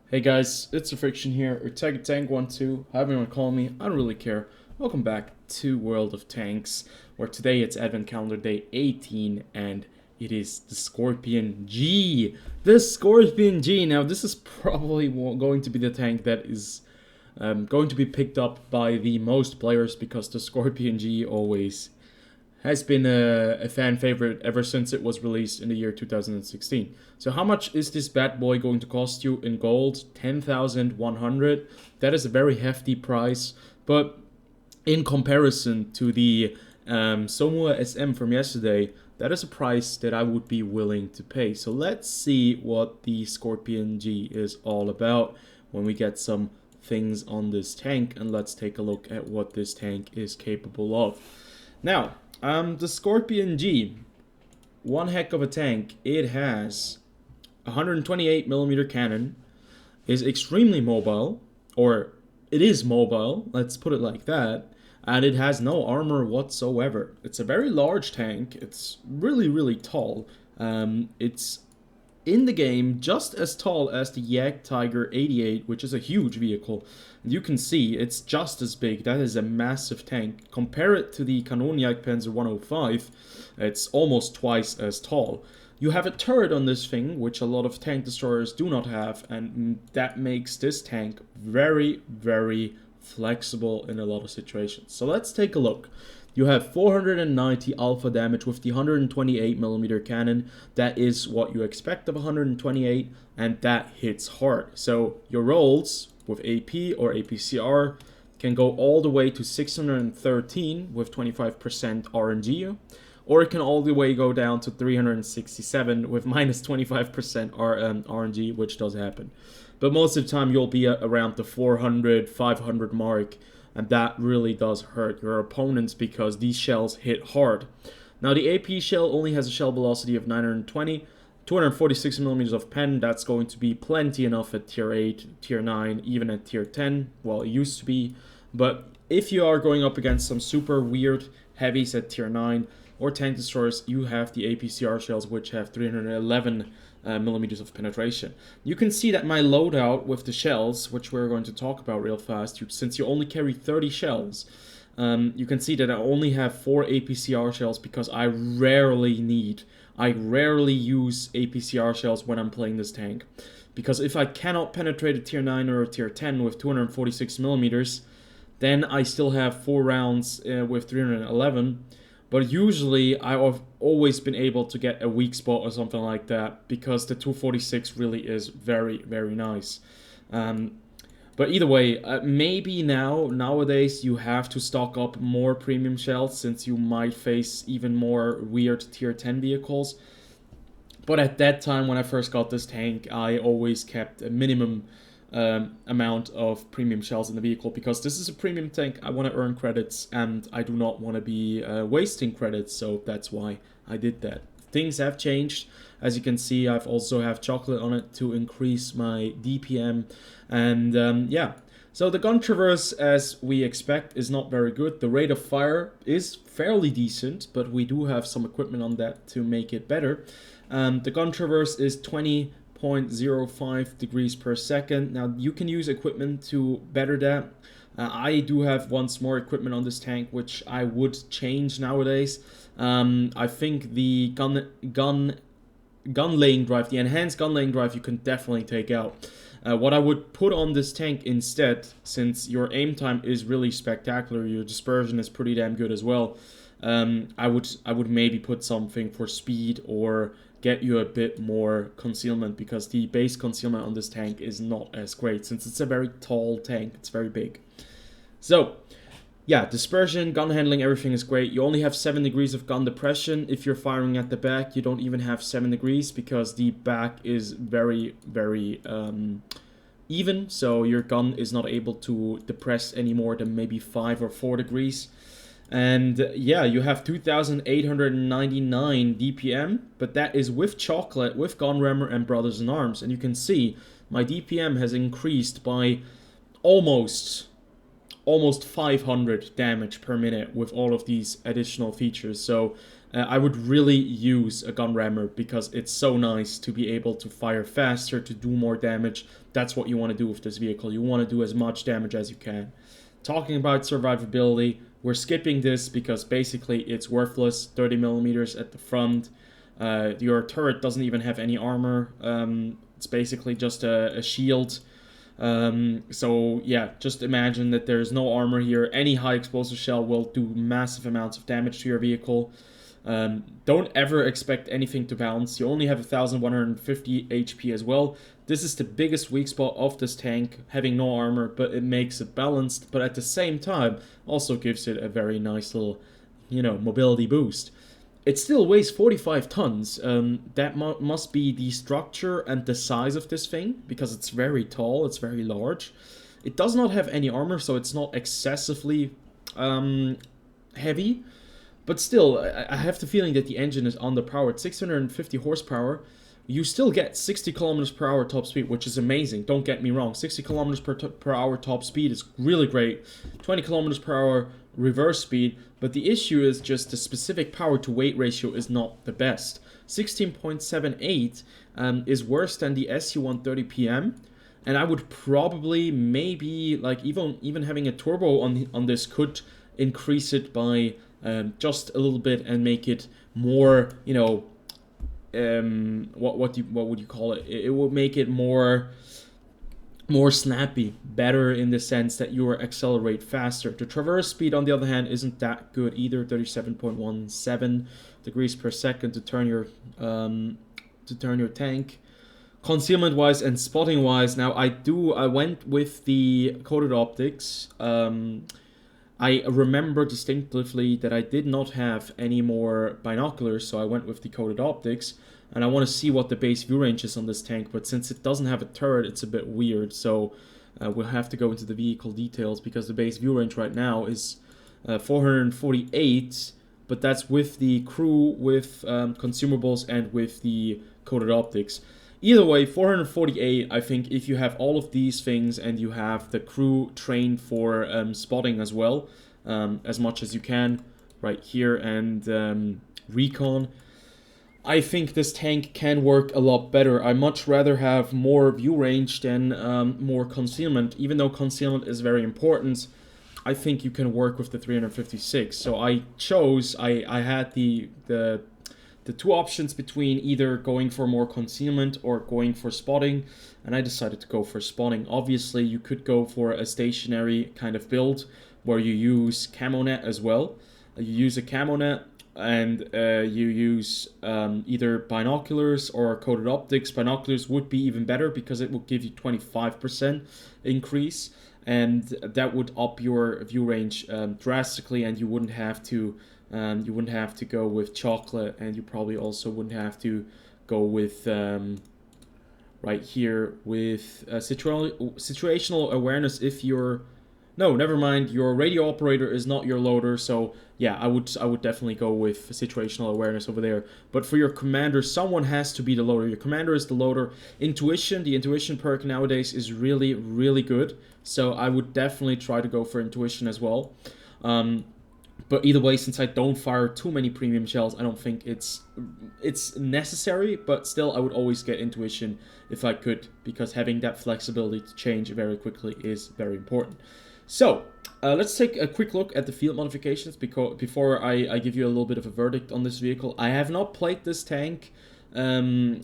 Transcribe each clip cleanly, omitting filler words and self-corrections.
Hey guys, it's TheFrXion here, or Tank12, however you want to call me, I don't really care. Welcome back to World of Tanks, where today it's Advent Calendar Day 18, and it is the Skorpion G! The Skorpion G! Now, this is probably going to be the tank that is going to be picked up by the most players, because the Skorpion G always has been a fan favorite ever since it was released in the year 2016. So how much is this bad boy going to cost you in gold? 10,100. That is a very hefty price, but in comparison to the Somua SM from yesterday, that is a price that I would be willing to pay. So let's see what the Skorpion G is all about when we get some things on this tank, and let's take a look at what this tank is capable of. Now, the Skorpion G, one heck of a tank. It has 128mm cannon, is extremely mobile, or it is mobile, let's put it like that, and it has no armor whatsoever. It's a very large tank, it's really tall. It's in the game just as tall as the Jagdtiger 88, which is a huge vehicle. You can see it's just as big. That is a massive tank. Compare it to the Kanonjagdpanzer 105, it's almost twice as tall. You have a turret on this thing, which a lot of tank destroyers do not have, and that makes this tank very flexible in a lot of situations. So let's take a look. You have 490 alpha damage with the 128mm cannon. That is what you expect of 128, and that hits hard. So your rolls with AP or APCR can go all the way to 613 with 25% RNG, or it can all the way go down to 367 with minus 25% RNG, which does happen. But most of the time you'll be around the 400, 500 mark, and that really does hurt your opponents because these shells hit hard. Now the AP shell only has a shell velocity of 920, 246mm of pen. That's going to be plenty enough at tier 8, tier 9, even at tier 10. Well, it used to be. But if you are going up against some super weird heavies at tier 9 or tank destroyers, you have the APCR shells, which have 311 millimeters of penetration. You can see that my loadout with the shells, which we're going to talk about real fast, since you only carry 30 shells, you can see that I only have 4 APCR shells because I rarely use APCR shells when I'm playing this tank. Because if I cannot penetrate a tier 9 or a tier 10 with 246 millimeters, then I still have 4 rounds with 311. But usually I've always been able to get a weak spot or something like that, because the 246 really is very nice. But either way, maybe nowadays you have to stock up more premium shells, since you might face even more weird tier 10 vehicles. But at that time, when I first got this tank, I always kept a minimum amount of premium shells in the vehicle, because this is a premium tank. I want to earn credits, and I do not want to be wasting credits, so that's why I did that. Things have changed. As you can see, I've also have chocolate on it to increase my DPM, and yeah. So the gun traverse, as we expect, is not very good. The rate of fire is fairly decent, but we do have some equipment on that to make it better. The gun traverse is 20.05 degrees per second. Now you can use equipment to better that. I do have once more equipment on this tank, which I would change nowadays. I think the gun laying drive, the enhanced gun laying drive, you can definitely take out. What I would put on this tank instead, since your aim time is really spectacular, your dispersion is pretty damn good as well, I would maybe put something for speed or get you a bit more concealment, because the base concealment on this tank is not as great, since it's a very tall tank, it's very big. So yeah, dispersion, gun handling, everything is great. You only have 7 degrees of gun depression. If you're firing at the back, you don't even have 7 degrees, because the back is very even, so your gun is not able to depress any more than maybe 5 or 4 degrees. And yeah, you have 2,899 DPM, but that is with chocolate, with gun rammer and brothers in arms. And you can see my DPM has increased by almost 500 damage per minute with all of these additional features. So I would really use a gun rammer because it's so nice to be able to fire faster, to do more damage. That's what you want to do with this vehicle. You want to do as much damage as you can. Talking about survivability, we're skipping this because basically it's worthless. 30 millimeters at the front. Your turret doesn't even have any armor. It's basically just a shield. So yeah, just imagine that there's no armor here. Any high explosive shell will do massive amounts of damage to your vehicle. Don't ever expect anything to bounce. You only have 1150 HP as well. This is the biggest weak spot of this tank, having no armor, but it makes it balanced, but at the same time also gives it a very nice little, mobility boost. It still weighs 45 tons. That must be the structure and the size of this thing, because it's very tall, it's very large. It does not have any armor, so it's not excessively heavy. But still, I have the feeling that the engine is underpowered. 650 horsepower. You still get 60 kilometers per hour top speed, which is amazing. Don't get me wrong. 60 kilometers per hour top speed is really great. 20 kilometers per hour reverse speed. But the issue is just the specific power to weight ratio is not the best. 16.78 is worse than the SU-130 PM. And I would probably maybe, like, even having a turbo on this could increase it by just a little bit and make it more, what would you call it? It would make it more snappy, better in the sense that you accelerate faster. The traverse speed, on the other hand, isn't that good either. 37.17 degrees per second to turn your tank. Concealment wise and spotting wise, now I went with the coated optics. I remember distinctively that I did not have any more binoculars, so I went with the coated optics. And I want to see what the base view range is on this tank, but since it doesn't have a turret, it's a bit weird. So we'll have to go into the vehicle details, because the base view range right now is 448, but that's with the crew, with consumables, and with the coated optics. Either way, 448, I think if you have all of these things and you have the crew trained for spotting as well, as much as you can, right here, and recon, I think this tank can work a lot better. I much rather have more view range than more concealment. Even though concealment is very important, I think you can work with the 356. So I had the two options between either going for more concealment or going for spotting, and I decided to go for spotting. Obviously, you could go for a stationary kind of build where you use camo net as well. You use a camo net and you use either binoculars or coated optics. Binoculars would be even better because it will give you 25% increase, and that would up your view range drastically, and you wouldn't have to go with chocolate, and you probably also wouldn't have to go with right here with situational awareness if you're... No, never mind. Your radio operator is not your loader, so yeah, I would definitely go with situational awareness over there. But for your commander, someone has to be the loader. Your commander is the loader. Intuition, the intuition perk nowadays is really, really good, so I would definitely try to go for intuition as well. But either way, since I don't fire too many premium shells, I don't think it's necessary, but still I would always get intuition if I could, because having that flexibility to change very quickly is very important. So, let's take a quick look at the field modifications before I give you a little bit of a verdict on this vehicle. I have not played this tank in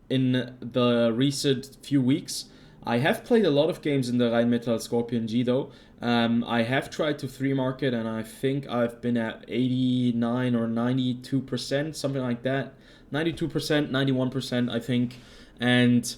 the recent few weeks. I have played a lot of games in the Rheinmetall Skorpion G though. I have tried to 3-mark it, and I think I've been at 89 or 92%, something like that. 92%, 91% I think. And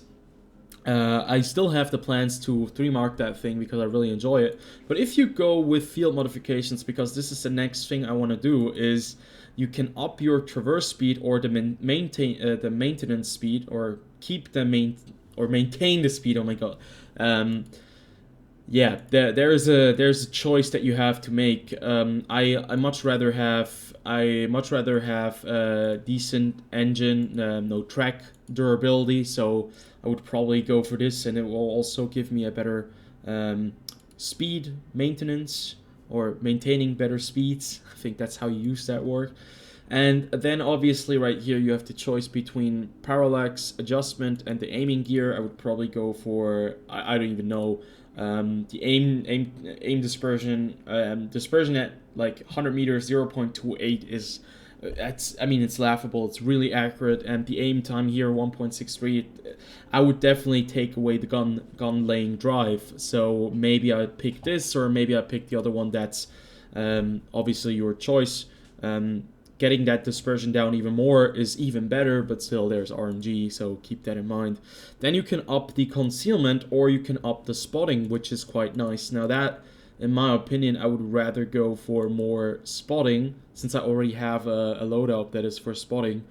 I still have the plans to 3-mark that thing because I really enjoy it. But if you go with field modifications, because this is the next thing I want to do, is you can up your traverse speed or the maintenance speed, or keep the maintain the speed. Oh my god. Yeah, there's a choice that you have to make. I much rather have a decent engine, no track durability, so I would probably go for this, and it will also give me a better speed maintenance, or maintaining better speeds. I think that's how you use that word. And then obviously right here you have the choice between parallax adjustment and the aiming gear. I would probably go for, I don't even know, the aim dispersion. Dispersion at like 100 meters, 0.28 is, it's laughable. It's really accurate, and the aim time here 1.63. I would definitely take away the gun laying drive. So maybe I pick this, or maybe I pick the other one. That's obviously your choice. Getting that dispersion down even more is even better, but still there's RNG, so keep that in mind. Then you can up the concealment, or you can up the spotting, which is quite nice. Now that, in my opinion, I would rather go for more spotting, since I already have a loadout that is for spotting.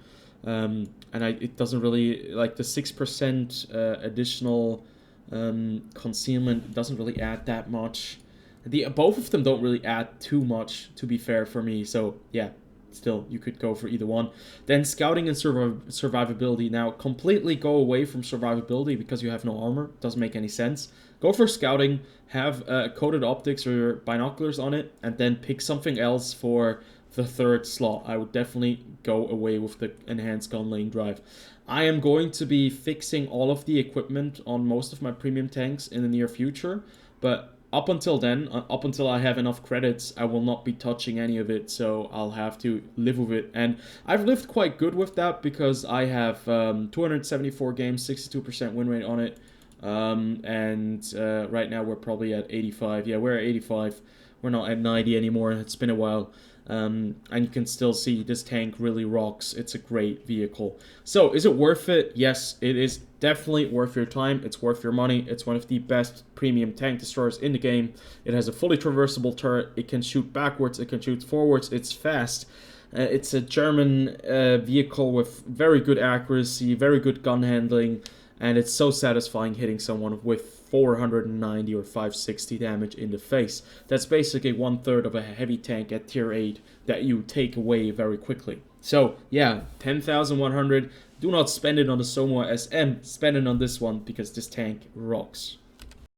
And it doesn't really, like the 6% additional concealment doesn't really add that much. Both of them don't really add too much, to be fair, for me, so yeah. Still, you could go for either one. Then scouting and survivability. Now, completely go away from survivability because you have no armor. Doesn't make any sense. Go for scouting, have coated optics or binoculars on it, and then pick something else for the third slot. I would definitely go away with the enhanced gun laying drive. I am going to be fixing all of the equipment on most of my premium tanks in the near future, but up until then, up until I have enough credits, I will not be touching any of it, so I'll have to live with it. And I've lived quite good with that because I have 274 games, 62% win rate on it. Right now we're probably at 85. Yeah, we're at 85. We're not at 90 anymore. It's been a while. And you can still see this tank really rocks. It's a great vehicle. So, is it worth it? Yes, it is definitely worth your time. It's worth your money. It's one of the best premium tank destroyers in the game. It has a fully traversable turret. It can shoot backwards. It can shoot forwards. It's fast. It's a German vehicle with very good accuracy, very good gun handling, and it's so satisfying hitting someone with 490 or 560 damage in the face. That's basically 1/3 of a heavy tank at tier 8 that you take away very quickly. So yeah, 10,100. Do not spend it on the Soma SM, spend it on this one because this tank rocks.